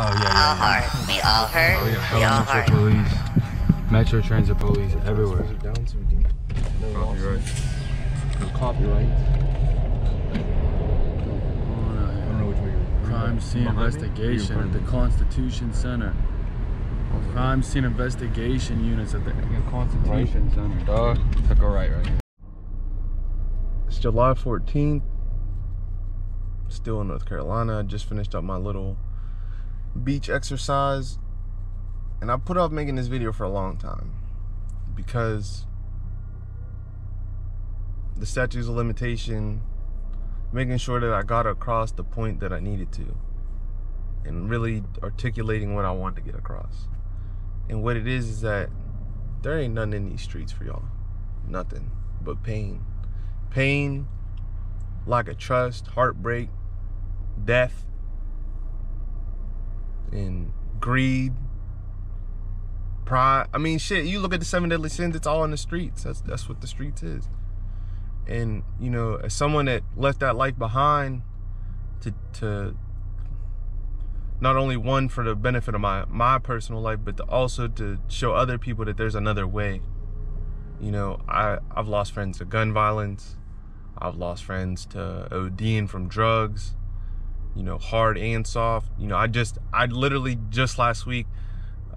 Oh yeah. We all hurt. Oh yeah, We all Metro hurt. police, Metro Transit police, everywhere. Down so deep. Copyright. Copyright. I don't know which way you're. Crime scene investigation at the Constitution Center. Crime scene investigation units at the Constitution Center. Dog. So go right here. It's July 14th. Still in North Carolina. I just finished up my little beach exercise. And I put off making this video for a long time because the statutes of limitation, making sure that I got across the point that I needed to, and really articulating what I want to get across. And what it is that there ain't nothing in these streets for y'all. Nothing but pain. Pain, lack of trust, heartbreak, death, and greed, pride. I mean, shit, you look at the 7 deadly sins, it's all in the streets. That's what the streets is. And, you know, as someone that left that life behind to not only one for the benefit of my personal life, but also to show other people that there's another way. You know, I've lost friends to gun violence. I've lost friends to ODing from drugs, you know, hard and soft. You know, I literally just last week,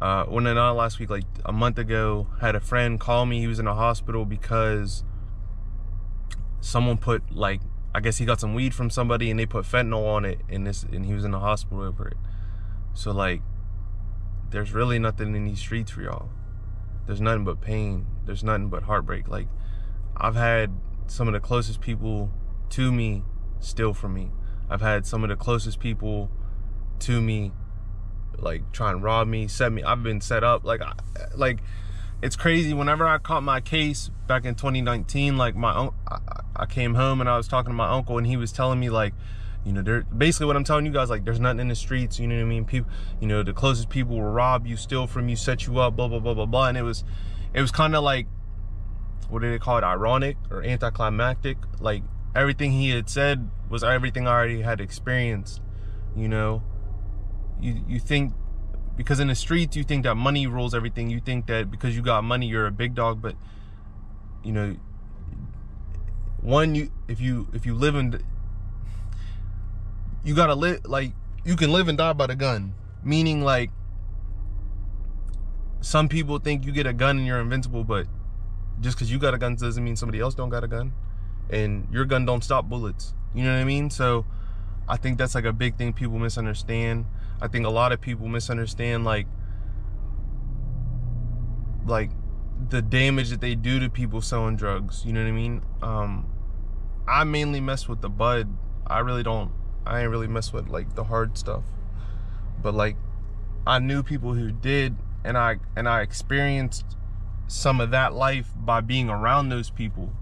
not last week, like a month ago, had a friend call me. He was in a hospital because someone put, like, I guess he got some weed from somebody and they put fentanyl on it, and he was in the hospital over it. So, like, there's really nothing in these streets for y'all. There's nothing but pain. There's nothing but heartbreak. Like, I've had some of the closest people to me steal from me. I've had some of the closest people to me, like, try and rob me, set me. I've been set up. Like, it's crazy. Whenever I caught my case back in 2019, like, I came home and I was talking to my uncle, and he was telling me, like, you know, basically what I'm telling you guys, like, there's nothing in the streets, you know what I mean? People, you know, the closest people will rob you, steal from you, set you up, blah, blah, blah, blah, blah. And it was kind of like, what do they call it? Ironic or anticlimactic. Like, everything he had said was everything I already had experienced, you know? You think, because in the streets, you think that money rules everything. You think that because you got money, you're a big dog. But, you know, if you live in, you gotta live, like, you can live and die by the gun. Meaning, like, some people think you get a gun and you're invincible, but just because you got a gun doesn't mean somebody else don't got a gun. And your gun don't stop bullets. You know what I mean? So I think that's, like, a big thing people misunderstand. I think a lot of people misunderstand, like the damage that they do to people selling drugs. You know what I mean? I mainly mess with the bud. I ain't really mess with, like, the hard stuff. But, like, I knew people who did, and I experienced some of that life by being around those people.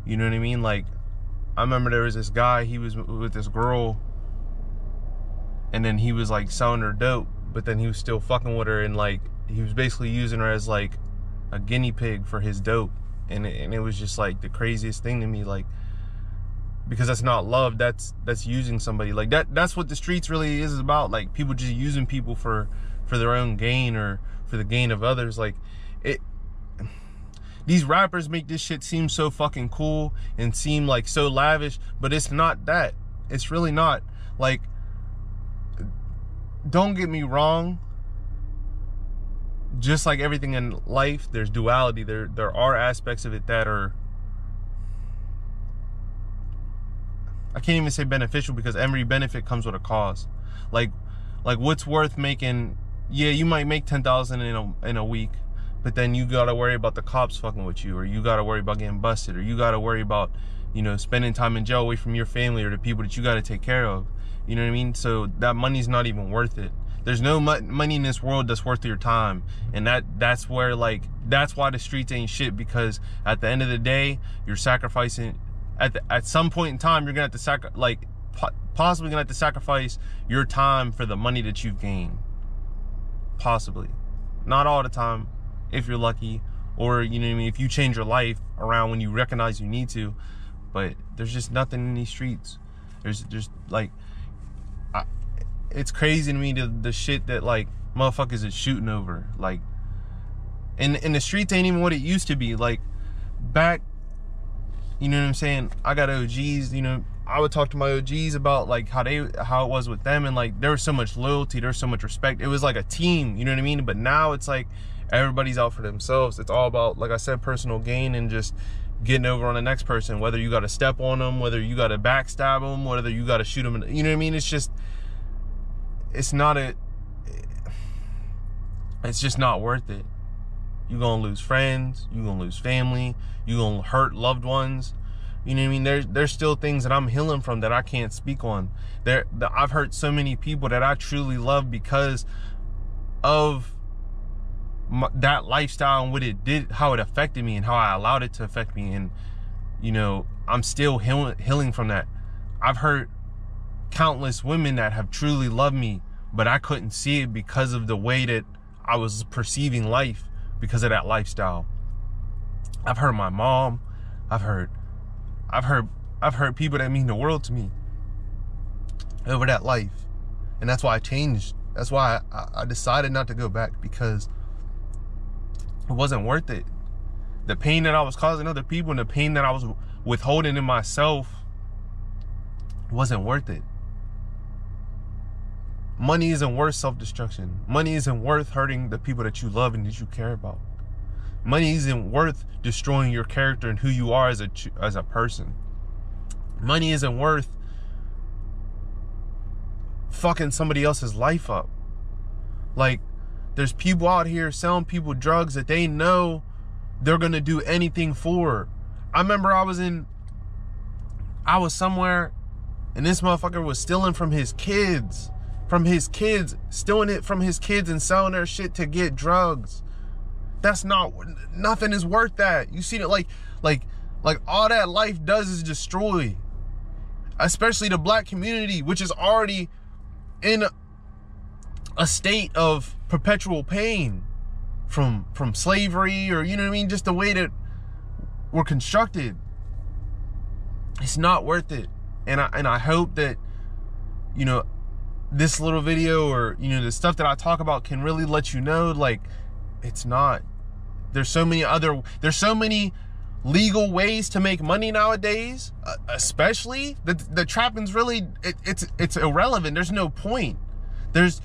You know what I mean? Like, I remember there was this guy, he was with this girl, and then he was, like, selling her dope, but then he was still fucking with her, and, like, he was basically using her as, like, a guinea pig for his dope. And it was just, like, the craziest thing to me, like, because that's not love, that's using somebody. Like, that's what the streets really is about. Like, people just using people for their own gain or for the gain of others. Like, these rappers make this shit seem so fucking cool and seem, like, so lavish, but it's not that. It's really not. Like, don't get me wrong, just like everything in life, there's duality. There are aspects of it that are, I can't even say beneficial, because every benefit comes with a cost. Like what's worth making? Yeah, you might make 10,000 in a week, but then you gotta worry about the cops fucking with you, or you gotta worry about getting busted, or you gotta worry about, you know, spending time in jail away from your family or the people that you gotta take care of. You know what I mean? So that money's not even worth it. There's no money in this world that's worth your time. And that's where, like, that's why the streets ain't shit, because at the end of the day, you're sacrificing, at some point in time, you're gonna have to possibly gonna have to sacrifice your time for the money that you've gained. Possibly. Not all the time, if you're lucky, or, you know what I mean, if you change your life around when you recognize you need to. But there's just nothing in these streets. There's like, it's crazy to me the shit that like motherfuckers is shooting over. Like, and the streets ain't even what it used to be. Like back, you know what I'm saying? I got OGs, you know, I would talk to my OGs about like how it was with them, and like there was so much loyalty, there was so much respect. It was like a team, you know what I mean? But now it's like everybody's out for themselves. It's all about, like I said, personal gain and just getting over on the next person, whether you got to step on them, whether you got to backstab them, whether you got to shoot them, you know what I mean? It's just not worth it. You're gonna lose friends, you're gonna lose family, you're gonna hurt loved ones, you know what I mean? There's still things that I'm healing from that I can't speak on. I've hurt so many people that I truly love because of that lifestyle and what it did, how it affected me and how I allowed it to affect me. And you know, I'm still healing from that. I've hurt countless women that have truly loved me, but I couldn't see it because of the way that I was perceiving life because of that lifestyle. I've hurt my mom. I've hurt people that mean the world to me over that life. And that's why I changed. That's why I decided not to go back, because it wasn't worth it. The pain that I was causing other people and the pain that I was withholding in myself wasn't worth it. Money isn't worth self-destruction. Money isn't worth hurting the people that you love and that you care about. Money isn't worth destroying your character and who you are as a person. Money isn't worth fucking somebody else's life up. Like, there's people out here selling people drugs that they know they're gonna do anything for. I remember I was somewhere and this motherfucker was stealing from his kids. Stealing it from his kids and selling their shit to get drugs. Nothing is worth that. You see it, like all that life does is destroy. Especially the black community, which is already in a state of perpetual pain from slavery, or you know what I mean, just the way that we're constructed. It's not worth it. And I hope that, you know, this little video, or you know, the stuff that I talk about can really let you know, like, it's not. There's so many legal ways to make money nowadays, especially the trapping's really, it's irrelevant. There's no point. It's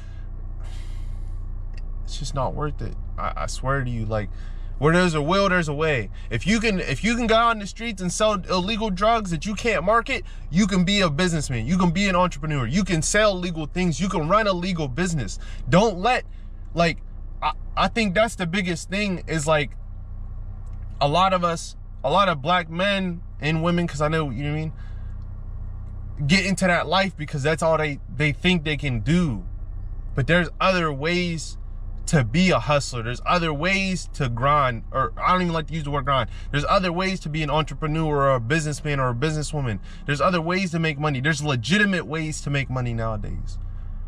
just not worth it. I swear to you, like, where there's a will, there's a way. If you can go out in the streets and sell illegal drugs that you can't market, you can be a businessman. You can be an entrepreneur. You can sell legal things. You can run a legal business. Don't let, like, I think that's the biggest thing, is like, a lot of black men and women, because I know, you know what I mean, get into that life because that's all they think they can do. But there's other ways to be a hustler. There's other ways to grind, or I don't even like to use the word grind. There's other ways to be an entrepreneur or a businessman or a businesswoman. There's other ways to make money. There's legitimate ways to make money nowadays.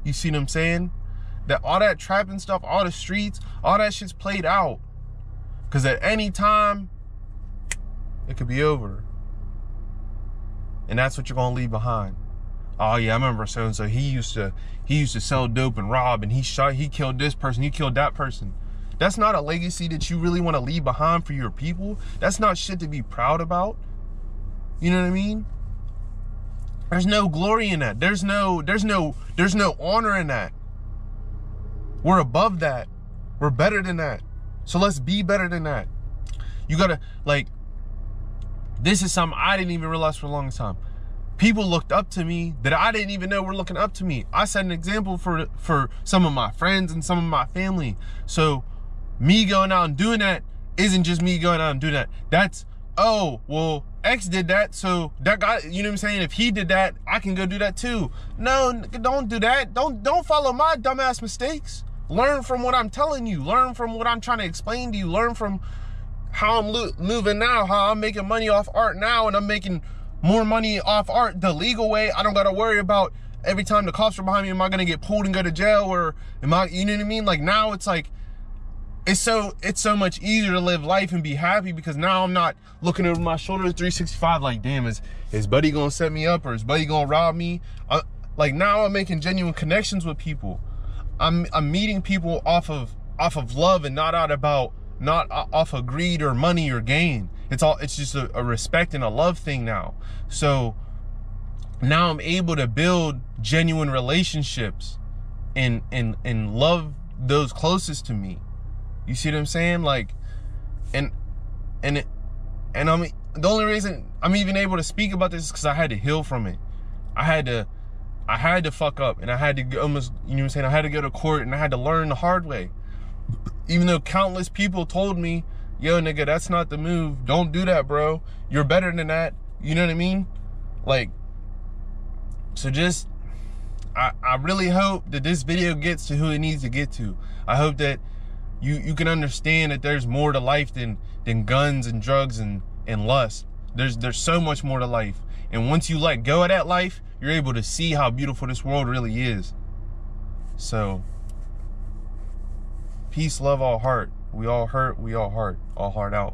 You see what I'm saying? That all that trapping stuff, all the streets, all that shit's played out. Because at any time, it could be over. And that's what you're gonna leave behind. Oh yeah, I remember so-and-so, he used to sell dope and rob, and he killed this person, he killed that person. That's not a legacy that you really want to leave behind for your people. That's not shit to be proud about. You know what I mean? There's no glory in that. There's no honor in that. We're above that. We're better than that. So let's be better than that. You gotta, like, this is something I didn't even realize for the longest time. People looked up to me that I didn't even know were looking up to me. I set an example for some of my friends and some of my family. So me going out and doing that isn't just me going out and doing that. That's, oh, well, X did that, so that guy, you know what I'm saying? If he did that, I can go do that too. No, don't do that. Don't follow my dumbass mistakes. Learn from what I'm telling you. Learn from what I'm trying to explain to you. Learn from how I'm moving now, how I'm making money off art now, and I'm making more money off art the legal way. I don't got to worry about every time the cops are behind me, am I going to get pulled and go to jail, or am I, you know what I mean? Like, now it's like, it's so much easier to live life and be happy, because now I'm not looking over my shoulder 365 like, damn, is buddy going to set me up, or is buddy going to rob me? Like now I'm making genuine connections with people. I'm meeting people off of love and not off of greed or money or gain. It's just a respect and a love thing now. So now I'm able to build genuine relationships and love those closest to me. You see what I'm saying? Like, and I'm, the only reason I'm even able to speak about this is because I had to heal from it. I had to fuck up, and I had to almost, you know what I'm saying? I had to go to court, and I had to learn the hard way. Even though countless people told me, yo, nigga, that's not the move. Don't do that, bro. You're better than that. You know what I mean? Like, so just, I really hope that this video gets to who it needs to get to. I hope that you can understand that there's more to life than guns and drugs and lust. There's so much more to life. And once you let go of that life, you're able to see how beautiful this world really is. So, peace, love, all heart. We all hurt, we all heart out.